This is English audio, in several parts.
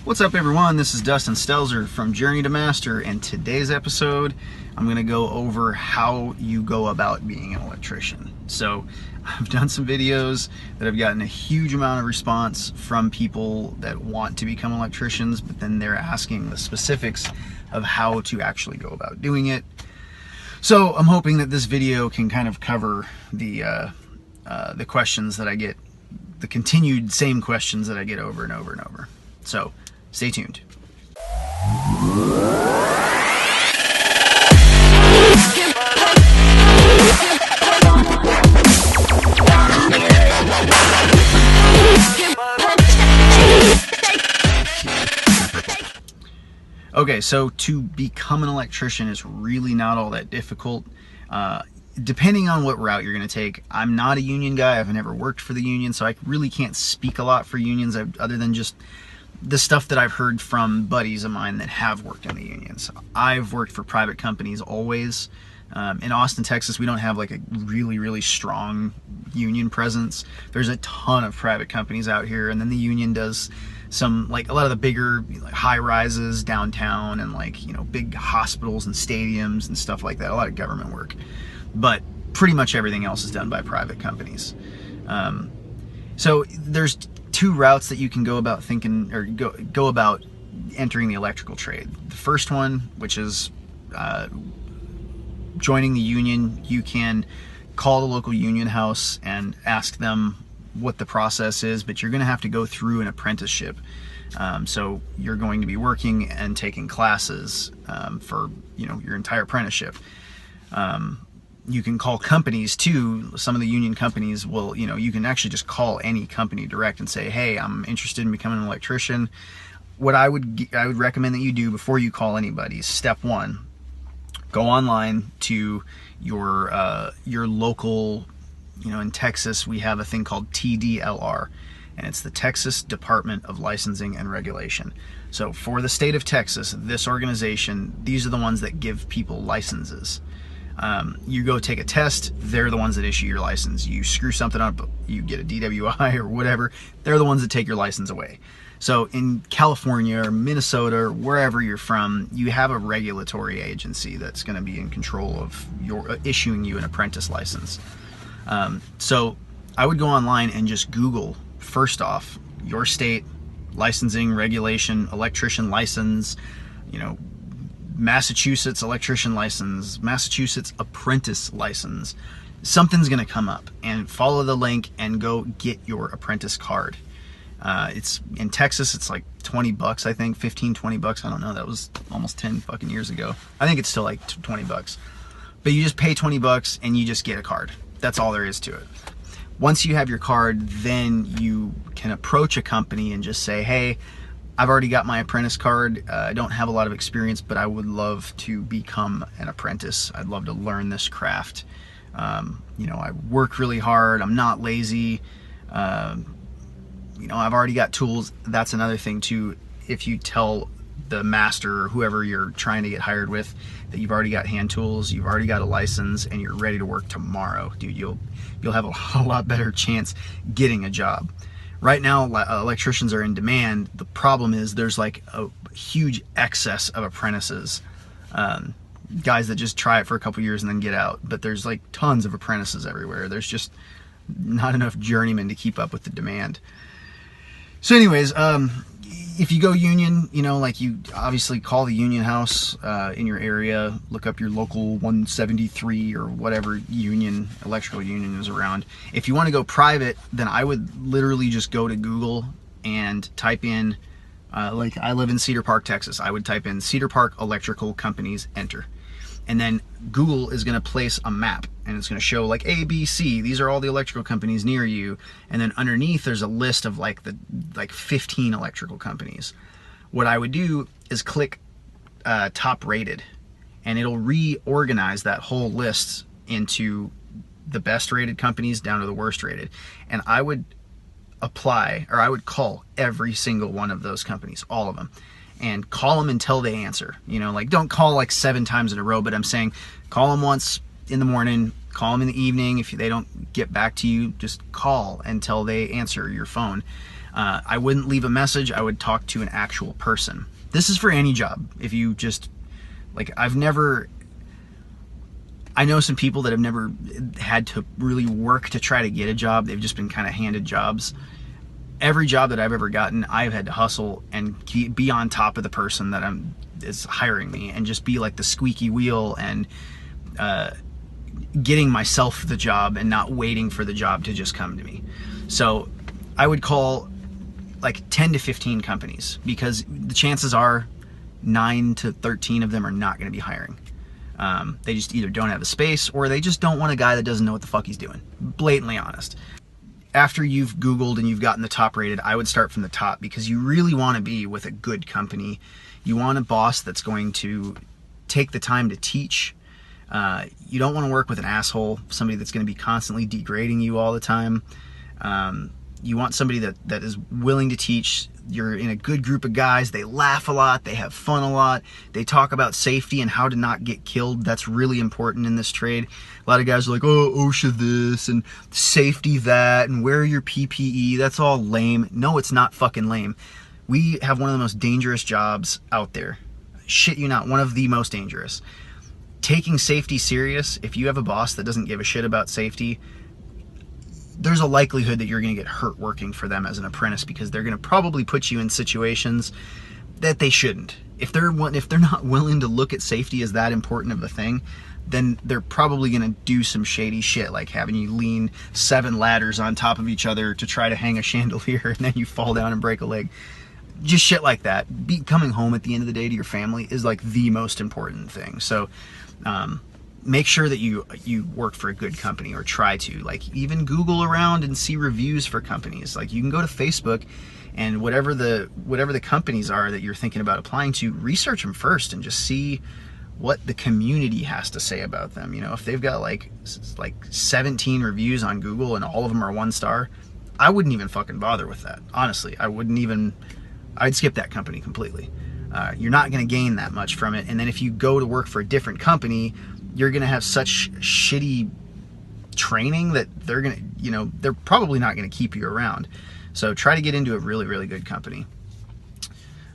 What's up, everyone? This is Dustin Stelzer from Journey to Master, and today's episode I'm going to go over how you go about being an electrician. So I've done some videos that have gotten a huge amount of response from people that want to become electricians, but then they're asking the specifics of how to actually go about doing it. So I'm hoping that this video can kind of cover the questions that I get, the continued same questions that I get over and over and over. So stay tuned. Okay, so to become an electrician is really not all that difficult. Depending on what route you're going to take. I'm not a union guy. I've never worked for the union, so I really can't speak a lot for unions other than just the stuff that I've heard from buddies of mine that have worked in the unions. I've worked for private companies always. In Austin, Texas, we don't have like a really strong union presence. There's a ton of private companies out here, and then the union does some, like a lot of the bigger like high rises downtown and like, you know, big hospitals and stadiums and stuff like that. A lot of government work, but pretty much everything else is done by private companies. So there's two routes that you can go about thinking, or go about entering the electrical trade. The first one, which is joining the union. You can call the local union house and ask them what the process is, but you're going to have to go through an apprenticeship. So you're going to be working and taking classes for, you know, your entire apprenticeship. You can call companies too. Some of the union companies will, you know, you can actually just call any company direct and say, hey, I'm interested in becoming an electrician. What I would recommend that you do before you call anybody is step one, go online to your local, you know, in Texas, we have a thing called TDLR, and it's the Texas Department of Licensing and Regulation. So for the state of Texas, this organization, these are the ones that give people licenses. You go take a test, they're the ones that issue your license. You screw something up, you get a DWI or whatever, they're the ones that take your license away. So in California or Minnesota or wherever you're from, you have a regulatory agency that's going to be in control of your issuing you an apprentice license. So I would go online and just Google, first off, your state licensing, regulation, electrician license, you know, Massachusetts electrician license, Massachusetts apprentice license. Something's going to come up, and follow the link and go get your apprentice card. It's in Texas, it's like 20 bucks, I think, 15, 20 bucks. I don't know. That was almost 10 fucking years ago. I think it's still like 20 bucks, but you just pay 20 bucks and you just get a card. That's all there is to it. Once you have your card, then you can approach a company and just say, hey, I've already got my apprentice card. I don't have a lot of experience, but I would love to become an apprentice. I'd love to learn this craft. You know, I work really hard. I'm not lazy. You know, I've already got tools. That's another thing too. If you tell the master or whoever you're trying to get hired with that you've already got hand tools, you've already got a license, and you're ready to work tomorrow, dude, you'll have a lot better chance getting a job. Right now, electricians are in demand. The problem is there's like a huge excess of apprentices, guys that just try it for a couple years and then get out. But there's like tons of apprentices everywhere. There's just not enough journeymen to keep up with the demand. So anyways, if you go union, you know, like you obviously call the union house in your area, look up your local 173 or whatever union, electrical union is around. If you want to go private, then I would literally just go to Google and type in, like I live in Cedar Park, Texas. I would type in Cedar Park Electrical Companies, enter. And then Google is going to place a map, and it's going to show like A, B, C. These are all the electrical companies near you. And then underneath there's a list of like 15 electrical companies. What I would do is click top rated, and it'll reorganize that whole list into the best rated companies down to the worst rated. And I would apply, or I would call every single one of those companies, all of them, and call them until they answer. You know, like don't call like 7 times in a row, but I'm saying call them once in the morning, call them in the evening. If they don't get back to you, just call until they answer your phone. I wouldn't leave a message. I would talk to an actual person. This is for any job. If you just, like, I know some people that have never had to really work to try to get a job. They've just been kind of handed jobs. Every job that I've ever gotten, I've had to hustle and be on top of the person that is hiring me, and just be like the squeaky wheel, and getting myself the job and not waiting for the job to just come to me. So I would call like 10 to 15 companies, because the chances are 9 to 13 of them are not going to be hiring. They just either don't have the space, or they just don't want a guy that doesn't know what the fuck he's doing. Blatantly honest. After you've Googled and you've gotten the top rated, I would start from the top, because you really want to be with a good company. You want a boss that's going to take the time to teach. You don't want to work with an asshole, somebody that's going to be constantly degrading you all the time. You want somebody that is willing to teach. You're in a good group of guys. They laugh a lot. They have fun a lot. They talk about safety and how to not get killed. That's really important in this trade. A lot of guys are like, oh, OSHA this and safety that, and wear your PPE. That's all lame. No, it's not fucking lame. We have one of the most dangerous jobs out there. Shit you not, one of the most dangerous. Taking safety serious, if you have a boss that doesn't give a shit about safety, there's a likelihood that you're going to get hurt working for them as an apprentice, because they're going to probably put you in situations that they shouldn't. If they're not willing to look at safety as that important of a thing, then they're probably going to do some shady shit, like having you lean 7 ladders on top of each other to try to hang a chandelier, and then you fall down and break a leg. Just shit like that. Coming home at the end of the day to your family is like the most important thing. So make sure that you work for a good company, or try to. Like, even Google around and see reviews for companies. Like, you can go to Facebook, and whatever the companies are that you're thinking about applying to, research them first and just see what the community has to say about them. You know, if they've got like 17 reviews on Google and all of them are 1 star, I wouldn't even fucking bother with that. Honestly, I'd skip that company completely. You're not going to gain that much from it. And then if you go to work for a different company, you're going to have such shitty training that they're probably not going to keep you around. So try to get into a really, really good company.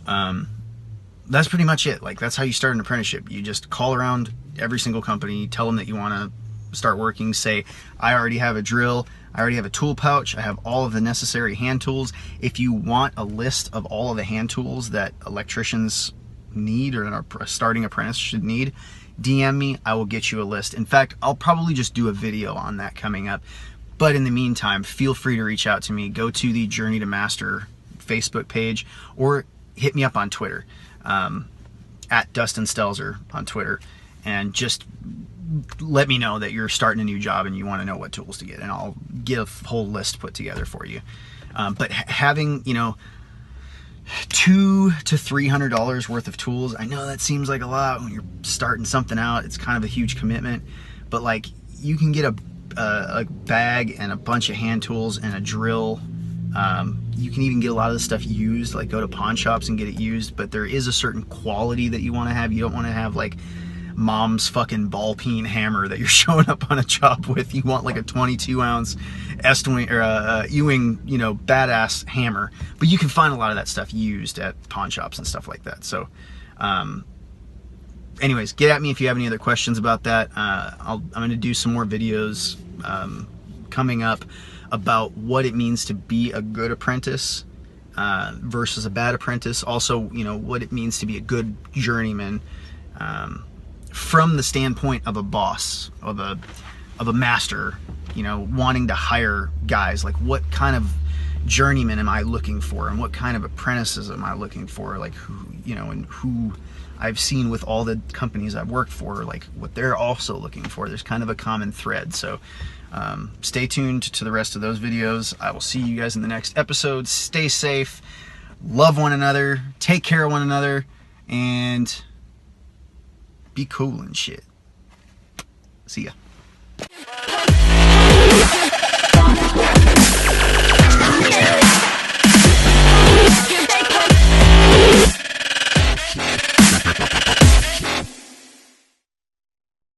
That's pretty much it. Like, that's how you start an apprenticeship. You just call around every single company, tell them that you want to start working. Say, I already have a drill, I already have a tool pouch, I have all of the necessary hand tools. If you want a list of all of the hand tools that electricians need, or a starting apprentice should need, DM me, I will get you a list. In fact, I'll probably just do a video on that coming up. But in the meantime, feel free to reach out to me. Go to the Journey to Master Facebook page, or hit me up on Twitter, at Dustin Stelzer on Twitter, and just let me know that you're starting a new job and you want to know what tools to get, and I'll get a whole list put together for you. But having, $200 to $300 worth of tools, I know that seems like a lot when you're starting something out. It's kind of a huge commitment, but like, you can get a bag and a bunch of hand tools and a drill. You can even get a lot of the stuff used, like go to pawn shops and get it used, but there is a certain quality that you want to have. You don't want to have like mom's fucking ball peen hammer that you're showing up on a job with. You want like a 22-ounce Ewing, badass hammer. But you can find a lot of that stuff used at pawn shops and stuff like that. So anyways, get at me if you have any other questions about that. I'm going to do some more videos coming up about what it means to be a good apprentice versus a bad apprentice. Also, what it means to be a good journeyman from the standpoint of a boss, of a master, wanting to hire guys. Like, what kind of journeyman am I looking for, and what kind of apprentices am I looking for? Like, and who I've seen with all the companies I've worked for, like what they're also looking for. There's kind of a common thread. So stay tuned to the rest of those videos. I will see you guys in the next episode. Stay safe, love one another, take care of one another, and be cool and shit. See ya.